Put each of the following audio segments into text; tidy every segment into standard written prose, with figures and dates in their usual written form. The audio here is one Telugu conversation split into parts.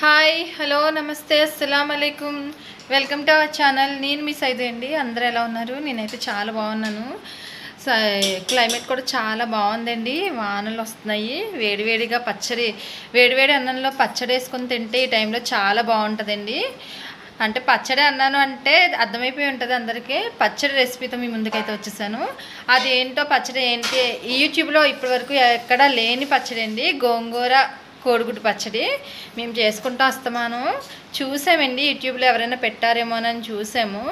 హాయ్ హలో నమస్తే అస్సలం అలైకుమ్ వెల్కమ్ టు అవర్ ఛానల్. నేను మిస్ అయిపోయింది. అందరూ ఎలా ఉన్నారు? నేనైతే చాలా బాగున్నాను. క్లైమేట్ కూడా చాలా బాగుందండి. వానలు వస్తున్నాయి. వేడివేడిగా పచ్చడి, వేడివేడి అన్నంలో పచ్చడి వేసుకొని తింటే ఈ టైంలో చాలా బాగుంటుందండి. అంటే పచ్చడి అన్నాను అంటే అర్థమైపోయి ఉంటుంది అందరికీ. పచ్చడి రెసిపీతో మీ ముందుకైతే వచ్చేసాను. అది ఏంటో పచ్చడి ఏంటి, యూట్యూబ్లో ఇప్పటివరకు ఎక్కడా లేని పచ్చడి అండి. గోంగూర కోడిగుడ్డు పచ్చడి మేము చేసుకుంటూ వస్తామాను. చూసామండి, యూట్యూబ్లో ఎవరైనా పెట్టారేమోనని చూసాము.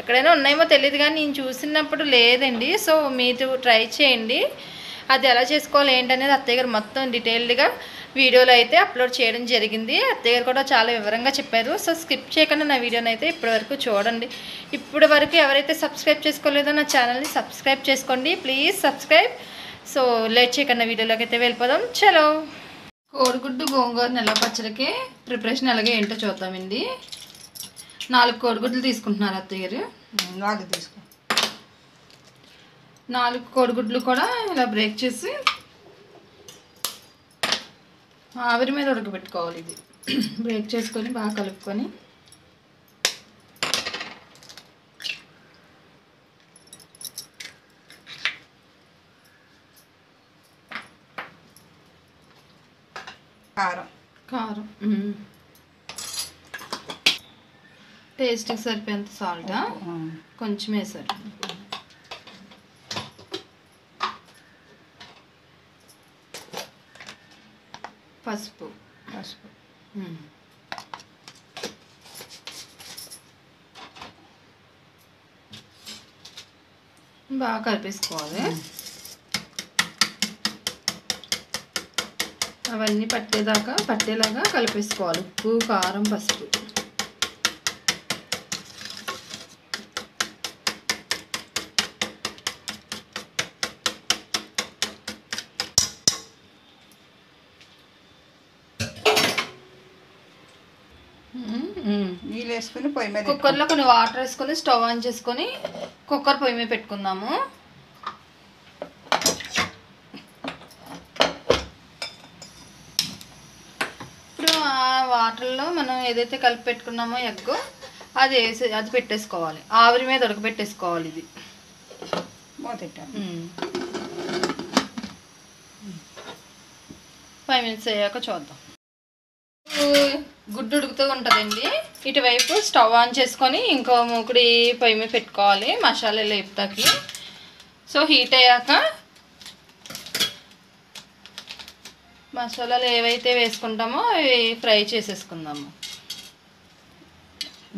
ఎక్కడైనా ఉన్నాయేమో తెలియదు కానీ నేను చూసినప్పుడు లేదండి. సో మీరు ట్రై చేయండి. అది ఎలా చేసుకోవాలి ఏంటనేది అత్తయ్య గారు మొత్తం డీటెయిల్డ్గా వీడియోలో అయితే అప్లోడ్ చేయడం జరిగింది. అత్తయ్య గారు కూడా చాలా వివరంగా చెప్పారు. సో స్కిప్ చేయకుండా నా వీడియోని అయితే ఇప్పటివరకు చూడండి. ఇప్పటి వరకు ఎవరైతే సబ్స్క్రైబ్ చేసుకోలేదో నా ఛానల్ని సబ్స్క్రైబ్ చేసుకోండి ప్లీజ్, సబ్స్క్రైబ్. సో లేట్ చేయకుండా వీడియోలోకి అయితే వెళ్ళిపోదాం. చలో, కోడిగుడ్డు గోంగూర నెల పచ్చడికి ప్రిపరేషన్ ఎలాగే ఏంటో చూద్దామండి. 4 కోడిగుడ్లు తీసుకుంటున్నారు అత్తయ్య గారు. 4 తీసుకో. 4 కోడిగుడ్లు కూడా ఇలా బ్రేక్ చేసి ఆవిరి మీద ఉడకబెట్టుకోవాలి. ఇది బ్రేక్ చేసుకొని బాగా కలుపుకొని కారం టేస్ట్కి సరిపోయేంత సాల్ట్ కొంచెం వేసారు. పసుపు బాగా కలిపేసుకోవాలి. అవన్నీ పట్టేలాగా కలిపేసుకోవాలి. ఉప్పు, కారం, పసుపు. నీళ్ళు వేసుకుని పొయ్యి మీద కుక్కర్లో కొన్ని వాటర్ వేసుకొని స్టవ్ ఆన్ చేసుకొని కుక్కర్ పొయ్యి మీద పెట్టుకుందాము. వాటర్లో మనం ఏదైతే కలిపి పెట్టుకున్నామో ఎగ్ అది పెట్టేసుకోవాలి. ఆవిరి మీద ఉడకబెట్టేసుకోవాలి. ఇది 5 minutes అయ్యాక చూద్దాం. గుడ్డు ఉడుకుతూ ఉంటుందండి. ఇటువైపు స్టవ్ ఆన్ చేసుకొని ఇంకో మూకుడి పొయ్యి మీద పెట్టుకోవాలి మసాలాలు వేపుతాకి. సో హీట్ అయ్యాక మసాలాలు ఏవైతే వేసుకుంటామో అవి ఫ్రై చేసేసుకుందాము.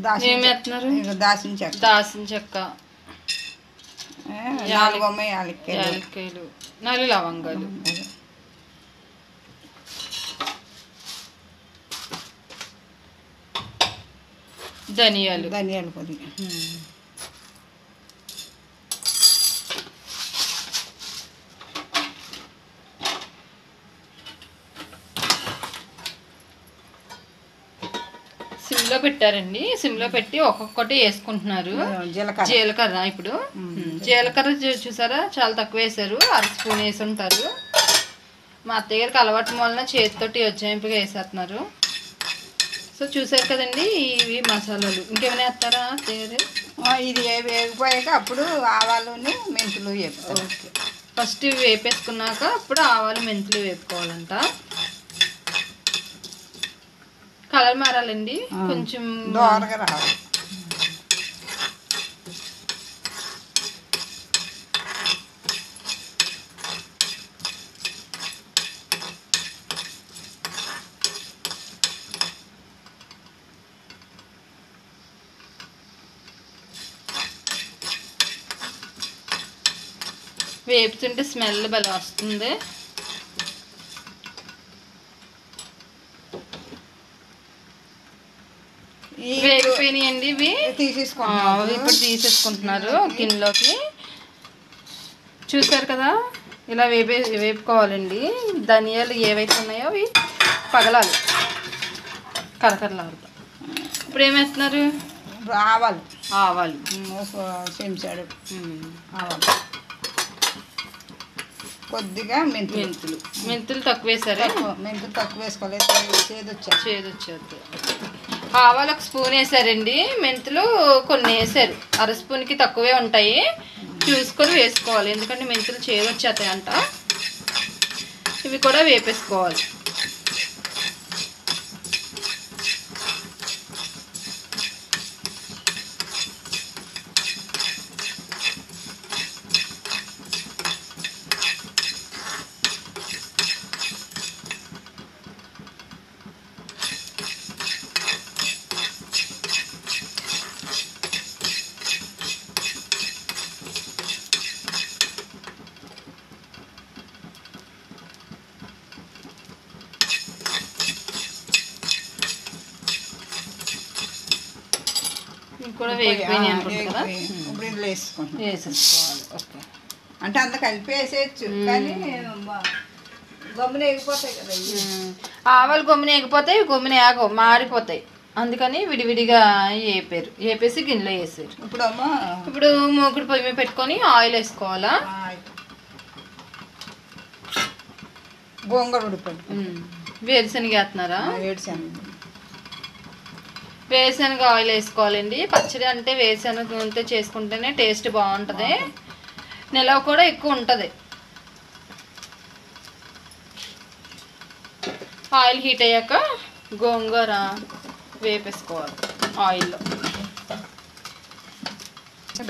దాల్చిన చెక్క, యాలక్కాయలు, 4 లవంగాలు, ధనియాలు పొడి, సిమ్లో పెట్టారండి. సిమ్లో పెట్టి ఒక్కొక్కటి వేసుకుంటున్నారు. జీలకర్ర ఇప్పుడు జీలకర్ర చూసారా చాలా తక్కువ వేసారు. 1 స్పూన్ వేసి ఉంటారు. మా అత్తయ్య గారికి అలవాటు వలన చేతితోటి వచ్చేంపుగా వేసేస్తున్నారు. సో చూసారు కదండి, ఇవి మసాలాలు. ఇంకేమైనా వేస్తారా అత్తయ్య గారు? ఇది వేగిపోయాక అప్పుడు ఆవాలుని మెంతులు వేపుతారు. ఓకే, ఫస్ట్ ఇవి వేపేసుకున్నాక అప్పుడు ఆవాలు మెంతులు వేపుకోవాలంట. కలర్ మారాలండి, కొంచెం దోరగా రావాలి. వేపుతుంటే స్మెల్ భలే వస్తుంది. వేగిపోయినాయండి ఇవి. ఇప్పుడు తీసేసుకుంటున్నారు గిన్నెలోకి. చూసారు కదా, ఇలా వేపుకోవాలండి. ధనియాలు ఏవైతే ఉన్నాయో అవి పగలాలి, కరకరలాడుతా. ఇప్పుడు ఏమేస్తున్నారు? ఆవాలు చెంచాడు ఆవాలు. కొద్దిగా మెంతులు మెంతులు తక్కువ వేసారా? మెంతులు తక్కువ వేసుకోవాలి, చేదు వచ్చేది. ఆవాలు 1 స్పూన్ వేసారండి, మెంతులు కొన్ని వేసారు. 1/2 స్పూన్కి తక్కువే ఉంటాయి, చూసుకొని వేసుకోవాలి, ఎందుకంటే మెంతులు చేదు వచ్చేస్తాయంట. ఇవి కూడా వేపేసుకోవాలి. కూడా వేగిపోయినాయి అనుకుంటా కదా, ఇప్పుడు ఇందులో వేసేసుకోవాలి. ఓకే, అంటే అంత కలిపి వేసేయచ్చు, కానీ గమ్మున ఎగిపోతాయి కదా. ఆవాలు గమ్మున ఎగిపోతాయి, గమ్మున ఆగవు, మాడిపోతాయి. అందుకని విడివిడిగా వేపేసి గిన్నెలో వేసారు. ఇప్పుడు మూకుడు పొయ్యి మీద పెట్టుకొని ఆయిల్ వేసుకోవాలా? గోంగూర ఉడిపోయి వేరుశనగ వేస్తున్నారా? వేరుశనగ ఆయిల్ వేసుకోవాలండి. పచ్చడి అంటే వేరుశనగ నూనెతో చేసుకుంటేనే టేస్ట్ బాగుంటుంది, నిలవ కూడా ఎక్కువ ఉంటుంది. ఆయిల్ హీట్ అయ్యాక గోంగూర వేపేసుకోవాలి ఆయిల్లో.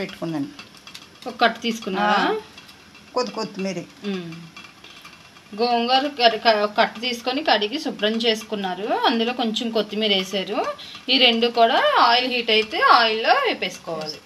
పెట్టుకున్నాను, ఒక కట్టు తీసుకున్నారా? కొత్తిమీర గోంగూర కట్టు తీసుకొని కడిగి శుభ్రం చేసుకున్నారు. అందులో కొంచెం కొత్తిమీర వేసారు. ఈ రెండు కూడా ఆయిల్ హీట్ అయితే ఆయిల్లో వేపేసుకోవాలి.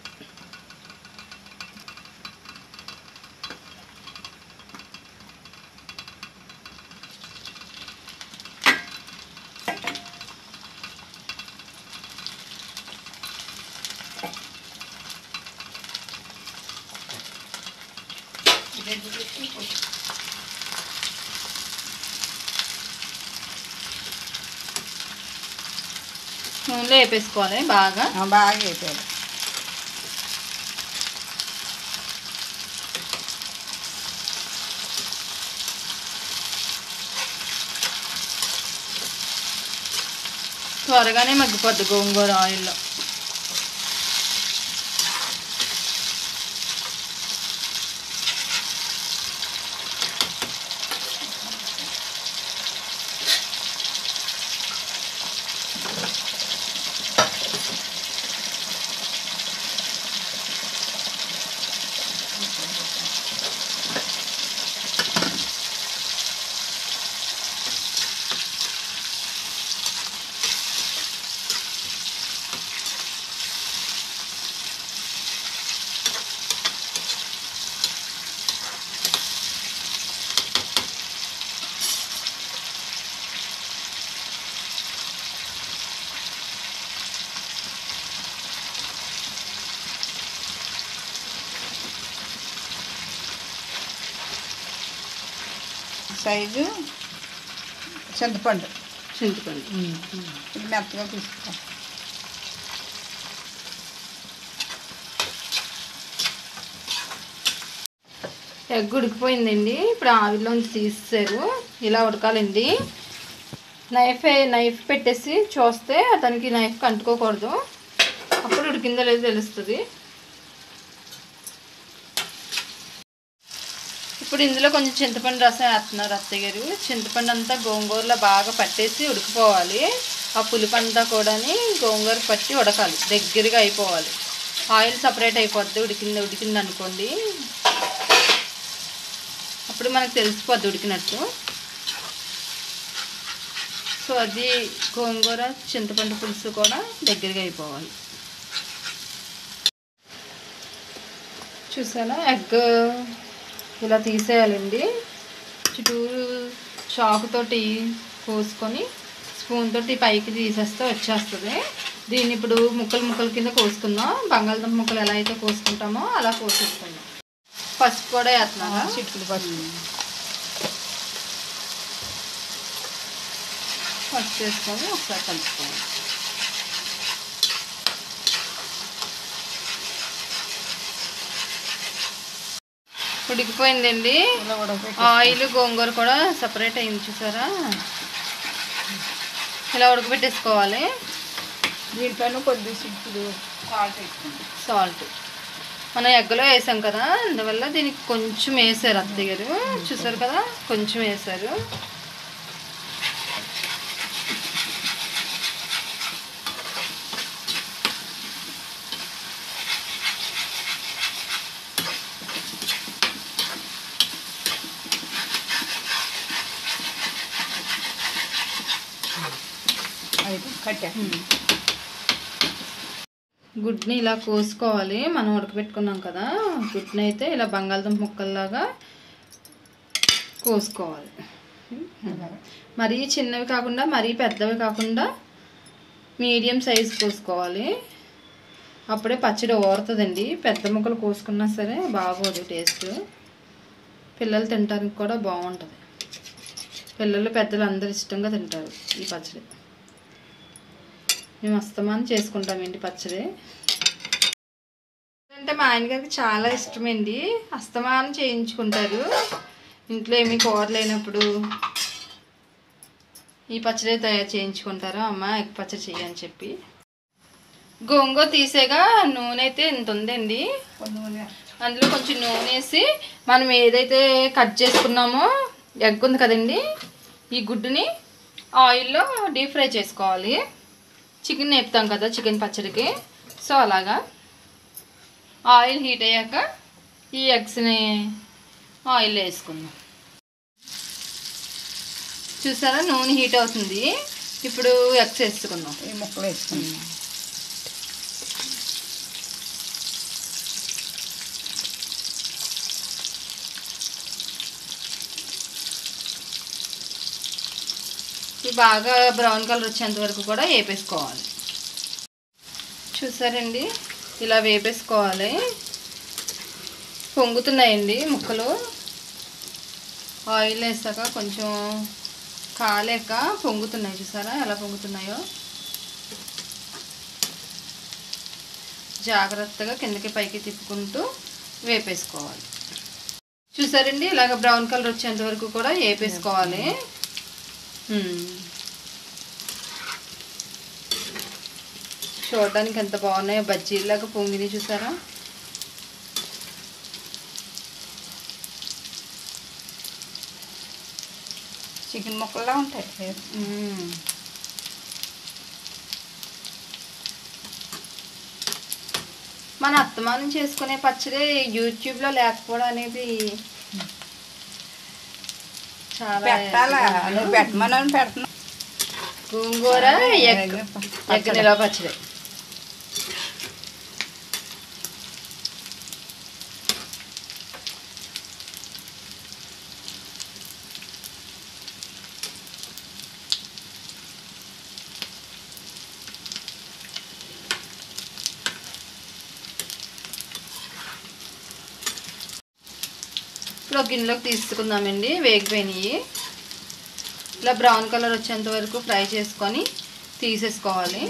నూనెలో వేపేసుకోవాలి, బాగా వేపారు. త్వరగానే మగ్గిపోద్ది గోంగూర ఆయిల్లో. సైజు చింతపండు ఇది మెత్తగా తీసుకో. ఎగ్ ఉడికిపోయిందండి. ఇప్పుడు ఆవిరిలోంచి తీసేసారు. ఇలా ఉడకాలండి. నైఫ్ పెట్టేసి చూస్తే అతనికి నైఫ్కి అంటుకోకూడదు, అప్పుడు ఉడికిందో లేదో తెలుస్తుంది. ఇప్పుడు ఇందులో కొంచెం చింతపండు రసం వేస్తున్నారు అత్తయ్య గారు. చింతపండు అంతా గోంగూరలో బాగా పట్టేసి ఉడికిపోవాలి. ఆ పులుపు అంతా కూడా గోంగూర పట్టి ఉడకాలి, దగ్గరగా అయిపోవాలి. ఆయిల్ సపరేట్ అయిపోద్ది ఉడికింది అనుకోండి, అప్పుడు మనకు తెలిసిపోద్ది ఉడికినట్టు. సో అది గోంగూర చింతపండు పులుసు కూడా దగ్గరగా అయిపోవాలి. చూసారా, ఎగ్ ఇలా తీసేయాలండి. చుట్టూరు చాకుతోటి కోసుకొని స్పూన్ తోటి పైకి తీసేస్తే వచ్చేస్తుంది. దీన్ని ఇప్పుడు ముక్కలు కింద కోసుకుందాం. బంగాళదుంప ముక్కలు ఎలా అయితే కోసుకుంటామో అలా కోసేసుకుందాం. పసుపు కూడా వేస్తున్నారా? చిట్టుకులు పసుపు వేసుకొని ఒకసారి కలుపుకోవాలి. ఉడికిపోయిందండి. ఇలా ఉడకబెట్టి ఆయిల్ గోంగూర కూడా సపరేట్ అయింది చూసారా. ఇలా ఉడకబెట్టేసుకోవాలి. దీంట్లోనూ కొద్ది ఇప్పుడు సాల్ట్ వేసుకుంటాం. సాల్ట్ మనం ఎగ్గలో వేసాం కదా, అందువల్ల దీనికి కొంచెం వేసారు అత్తయ్య గారు. చూసారు కదా, కొంచెం వేసారు. గుడ్ని ఇలా కోసుకోవాలి. మనం ఉడకబెట్టుకున్నాం కదా, గుడ్ని అయితే ఇలా బంగాళదుంప ముక్కల్లాగా కోసుకోవాలి. మరీ చిన్నవి కాకుండా మరీ పెద్దవి కాకుండా మీడియం సైజు కోసుకోవాలి. అప్పుడే పచ్చడి ఊరుతుందండి. పెద్ద ముక్కలు కోసుకున్నా సరే బాగోదు టేస్ట్. పిల్లలు తినడానికి కూడా బాగుంటుంది. పిల్లలు పెద్దలు అందరు ఇష్టంగా తింటారు ఈ పచ్చడి. మేము అస్తమానం చేసుకుంటామండి పచ్చడి. అంటే మా ఆయన గారికి చాలా ఇష్టమండి. అస్తమానం చేయించుకుంటారు. ఇంట్లో ఏమీ కూర లేనప్పుడు ఈ పచ్చడి తయారు చేయించుకుంటారు. అమ్మ ఎగ్ పచ్చడి చెయ్యని చెప్పి. గోంగూర తీసేగా నూనె అయితే ఇంత ఉందండి. అందులో కొంచెం నూనె వేసి మనం ఏదైతే కట్ చేసుకున్నామో ఎగ్ ఉంది కదండి, ఈ గుడ్డుని ఆయిల్లో డీప్ ఫ్రై చేసుకోవాలి. చికెన్ వేపుతాం కదా చికెన్ పచ్చడికి, సో అలాగా ఆయిల్ హీట్ అయ్యాక ఈ ఎగ్స్ని ఆయిల్లో వేసుకుందాం. చూసారా, నూనె హీట్ అవుతుంది. ఇప్పుడు ఎగ్స్ వేసుకుందాం. ఈ ముక్కలు వేసుకుందాం. ఇవి బాగా బ్రౌన్ కలర్ వచ్చేంత వరకు కూడా వేపేసుకోవాలి. చూసారండి, ఇలా వేపేసుకోవాలి. పొంగుతున్నాయండి ముక్కలు. ఆయిల్ వేసాక కొంచెం కాలేక పొంగుతున్నాయి. చూసారా ఎలా పొంగుతున్నాయో. జాగ్రత్తగా కిందకి పైకి తిప్పుకుంటూ వేపేసుకోవాలి. చూసారండి, ఇలాగ బ్రౌన్ కలర్ వచ్చేంత వరకు కూడా వేపేసుకోవాలి. చూడడానికి ఎంత బాగున్నాయో, బజ్జీలాగా పొంగినాయి చూసారా. చికెన్ ముక్కల్లా ఉంటాయి. మన అత్తమానం చేసుకునే పచ్చడి యూట్యూబ్లో లేకపోవడం అనేది చాలా పెట్టాలా? నువ్వు పెట్టమని పెడుతున్నా. గోంగూర ఎగ్ నిలవ పచ్చడి. ఇప్పుడు ఒక గిన్నెలోకి తీసుకుందామండి. వేగిపోయినాయి. ఇలా బ్రౌన్ కలర్ వచ్చేంత వరకు ఫ్రై చేసుకొని తీసేసుకోవాలి.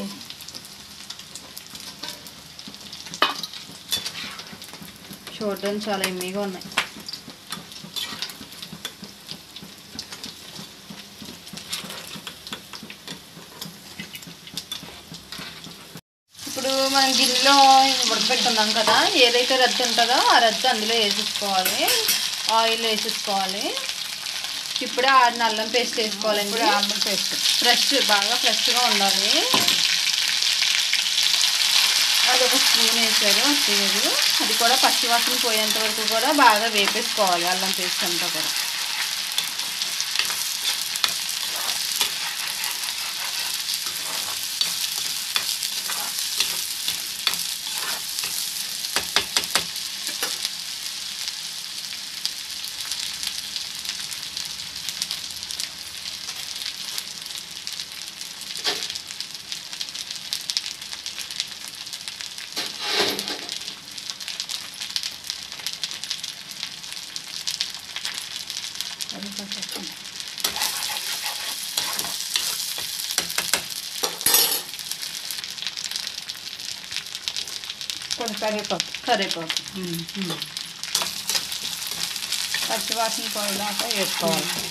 చూడడానికి చాలా ఎమ్మీగా ఉన్నాయి. ఇప్పుడు మనం గిన్నెలో ఉడకబెట్టుకున్నాం కదా, ఏదైతే రద్దు ఉంటుందో ఆ రద్దు అందులో వేసేసుకోవాలి. ఆయిల్ వేసేసుకోవాలి. ఇప్పుడే ఆడిన అల్లం పేస్ట్ వేసుకోవాలండి. అల్లం పేస్ట్ బాగా ఫ్రెష్గా ఉండాలి. అదొక స్పూన్ వేసారు అత్తయ్య. అది కూడా పచ్చివాసన పోయేంత వరకు కూడా బాగా వేపేసుకోవాలి అల్లం పేస్ట్ అంతా కూడా. కొంచెం కరివేపాకు. కరివేపాకు. పచ్చివాసన పోయేదాకా వేసుకోవాలి.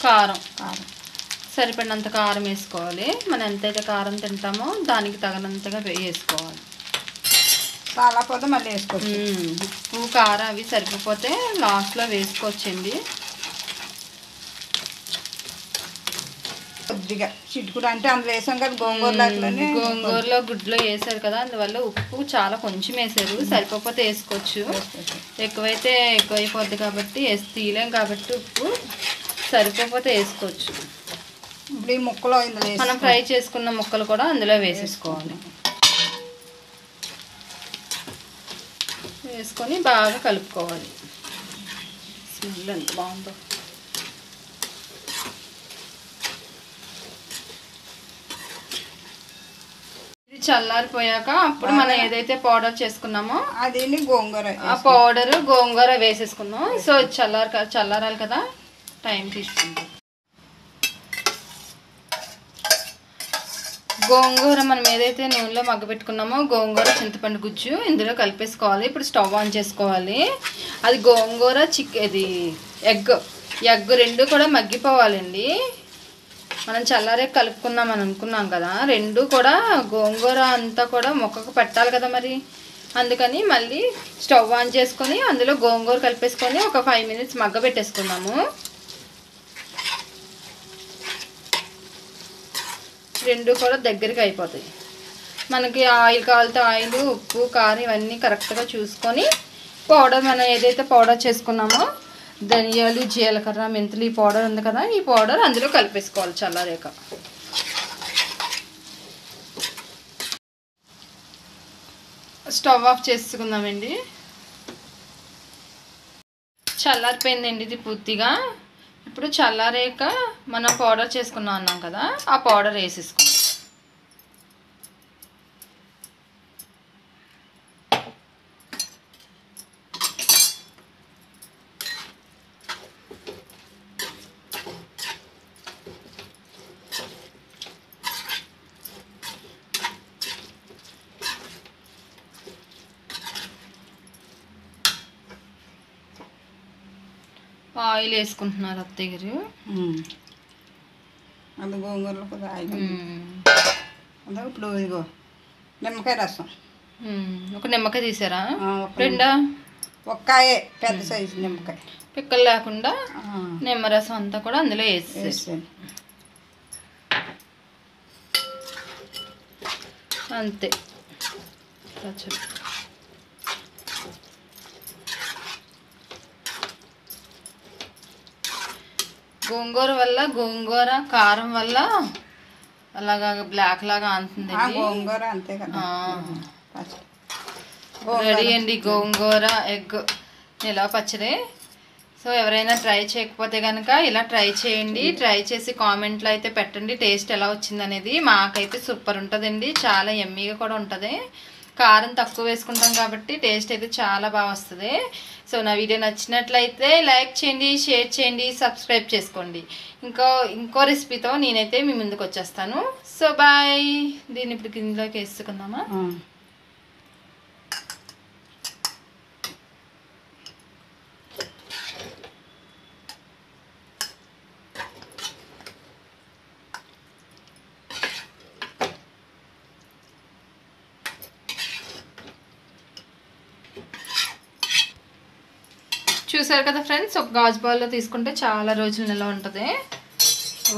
కారం కారం సరిపడినంత కారం వేసుకోవాలి. మనం ఎంతైతే కారం తింటామో దానికి తగినంతగా వేసుకోవాలి. చాలా పోతే మళ్ళీ వేసుకోవచ్చు. ఉప్పు కారం అవి సరిపోతే లాస్ట్లో వేసుకోవచ్చండి. కొద్దిగా చిటుకుడు అంటే అందులో వేసాం కదా గోంగూరలోనే. గోంగూరలో గుడ్లో వేసారు కదా, అందువల్ల ఉప్పు చాలా కొంచెం వేసారు. సరిపోతే వేసుకోవచ్చు. ఎక్కువైతే ఎక్కువైపోద్ది కాబట్టి తీయలేం కాబట్టి ఉప్పు సరిపోతే వేసుకోవచ్చు. ఇప్పుడు ఈ ముక్కలో ఇందులో మనం ఫ్రై చేసుకున్న ముక్కలు కూడా అందులో వేసేసుకోవాలి. వేసుకొని బాగా కలుపుకోవాలి. స్మెల్ ఎంత బాగుందో. ఇది చల్లారిపోయాక అప్పుడు మనం ఏదైతే పౌడర్ చేసుకున్నామో అది గోంగూర, ఆ పౌడర్ గోంగూర వేసేసుకున్నాం. సో చల్లారాలి కదా, టైం తీసుకుంటాం. గోంగూర మనం ఏదైతే నూనెలో మగ్గబెట్టుకున్నామో గోంగూర చింతపండు గుజ్జు ఇందులో కలిపేసుకోవాలి. ఇప్పుడు స్టవ్ ఆన్ చేసుకోవాలి. అది గోంగూర ఇది ఎగ్ రెండు కూడా మగ్గిపోవాలండి. మనం చల్లారే కలుపుకున్నాం అని అనుకున్నాం కదా, రెండు కూడా గోంగూర అంతా కూడా మొక్కకు పెట్టాలి కదా మరి. అందుకని మళ్ళీ స్టవ్ ఆన్ చేసుకొని అందులో గోంగూర కలిపేసుకొని ఒక 5 మినిట్స్ మగ్గబెట్టేసుకున్నాము. రెండు కూడా దగ్గరికి అయిపోతాయి. మనకి ఆయిల్ కావాలితే ఆయిల్, ఉప్పు, కారం ఇవన్నీ కరెక్ట్గా చూసుకొని పౌడర్ మనం ఏదైతే పౌడర్ చేసుకున్నామో ధనియాలు, జీలకర్ర, మెంతులు ఈ పౌడర్ ఉంది కదా, ఈ పౌడర్ అందులో కలిపేసుకోవాలి చల్లారాక. స్టవ్ ఆఫ్ చేసుకుందామండి. చల్లారిపోయిందండి ఇది పూర్తిగా. ఇప్పుడు చల్లారాక మనం పౌడర్ చేసుకున్నాం అన్నాం కదా, ఆ పౌడర్ వేసేసుకుందాం. ఆయిల్ వేసుకుంటున్నారు అత్తయ్య గారు. అది గోంగూరలో కొద్దిగా ఆయిల్. అదే ఇప్పుడు ఇదిగో నిమ్మకాయ రసం. ఒక నిమ్మకాయ తీసారా? రెండా? ఒక్కాయే పెద్ద సైజు నిమ్మకాయ, పిక్కలు లేకుండా నిమ్మరసం అంతా కూడా అందులో వేసేసాను. అంతే. గోంగూర వల్ల గోంగూర కారం వల్ల అలాగా బ్లాక్ లాగా అంటుంది. గోంగూర అంతే కదా. రెడీ అండి గోంగూర ఎగ్ నిలవ పచ్చడి. సో ఎవరైనా ట్రై చేయకపోతే కనుక ఇలా ట్రై చేయండి. ట్రై చేసి కామెంట్లో అయితే పెట్టండి టేస్ట్ ఎలా వచ్చింది అనేది. మాకైతే సూపర్ ఉంటుందండి, చాలా ఎమ్మీగా కూడా ఉంటుంది. కారం తక్కువ వేసుకుంటాం కాబట్టి టేస్ట్ అయితే చాలా బాగా వస్తుంది. సో నా వీడియో నచ్చినట్లయితే లైక్ చేయండి, షేర్ చేయండి, సబ్స్క్రైబ్ చేసుకోండి. ఇంకో రెసిపీతో నేనైతే మీ ముందుకు వచ్చేస్తాను. So bye. దీన్ని ఇప్పుడు గిన్నెలోకి వేసుకుందామా? చూసారు కదా ఫ్రెండ్స్, ఒక గాజు బౌల్లో తీసుకుంటే చాలా రోజులు నిల్వ ఉంటుంది.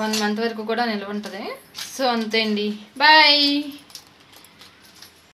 1 మంత్ వరకు కూడా నిల్వ ఉంటుంది. సో అంతే అండి, బాయ్.